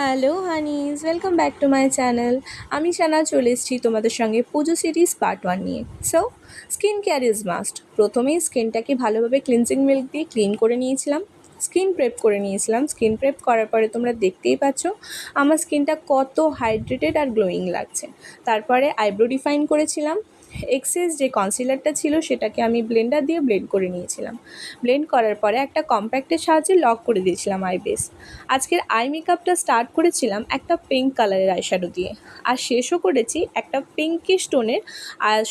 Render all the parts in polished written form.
Hello honeys, welcome back to my channel. আমি সানা চলে এসেছি তোমাদের সঙ্গে পুজো সিরিজ পার্ট 1 নিয়ে। So skin care is must. প্রথমেই স্কিনটাকে ভালোভাবে ক্লিনজিং মিল্ক দিয়ে ক্লিন করে নিয়েছিলাম, স্কিন প্রেপ করে নিয়েছিলাম। স্কিন প্রেপ করার পরে তোমরা দেখতেই পাচ্ছ আমার স্কিনটা কত হাইড্রেটেড আর গ্লোয়িং লাগছে। তারপরে আইব্রো ডিফাইন করেছিলাম। এক্সেস যে কনসিলারটা ছিল সেটাকে আমি ব্লেন্ডার দিয়ে ব্লেন্ড করে নিয়েছিলাম। ব্লেন্ড করার পরে একটা কম্প্যাক্টের সাহায্যে লক করে দিয়েছিলাম আই বেস। আজকের আই মেকআপটা স্টার্ট করেছিলাম একটা পিঙ্ক কালারের আইশ্যাডো দিয়ে, আর শেষও করেছি একটা পিঙ্কিশ টোনের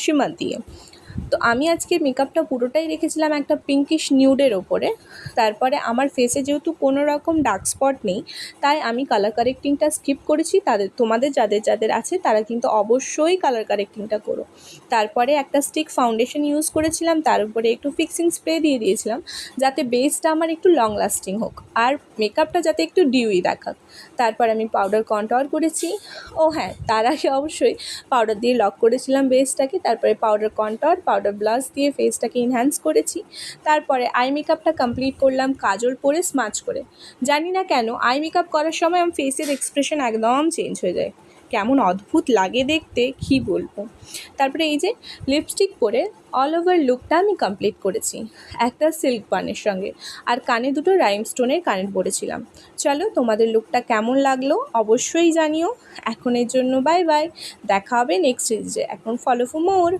শিমার দিয়ে। তো আমি আজকে মেকআপটা পুরোটাই রেখেছিলাম একটা পিঙ্কিশ নিউডের ওপরে। তারপরে আমার ফেসে যেহেতু কোনো রকম ডার্ক স্পট নেই, তাই আমি কালার কারেক্টিংটা স্কিপ করেছি। তোমাদের যাদের যাদের আছে তারা কিন্তু অবশ্যই কালার কারেক্টিংটা করো। তারপরে একটা স্টিক ফাউন্ডেশন ইউজ করেছিলাম, তার উপরে একটু ফিক্সিং স্প্রে দিয়ে দিয়েছিলাম যাতে বেসটা আমার একটু লং লাস্টিং হোক আর মেকআপটা যাতে একটু ডিউই দেখাক। তারপর আমি পাউডার কন্ট্রোল করেছি। ও হ্যাঁ, তার আগে অবশ্যই পাউডার দিয়ে লক করেছিলাম বেসটাকে। তারপরে পাউডার কন্ট্রোল, পাউডার ব্লাশ দিয়ে ফেসটাকে এনহ্যান্স করেছি। তারপরে আই মেকআপটা কমপ্লিট করলাম কাজল পরে স্মাচ করে। জানি না কেন আই মেকআপ করার সময় আমার ফেসের এক্সপ্রেশন একদম চেঞ্জ হয়ে যায়, কেমন অদ্ভুত লাগে দেখতে, কী বলবো। তারপরে এই যে লিপস্টিক পরে অল ওভার লুকটা আমি কমপ্লিট করেছি একটা সিল্ক বানের সঙ্গে, আর কানে দুটো রাইমস্টোনের কানের পরেছিলাম। চলো, তোমাদের লুকটা কেমন লাগলো অবশ্যই জানিও। এখনের জন্য বাই বাই, দেখা হবে নেক্সট সিরিজে। এখন ফলো ফর মোর।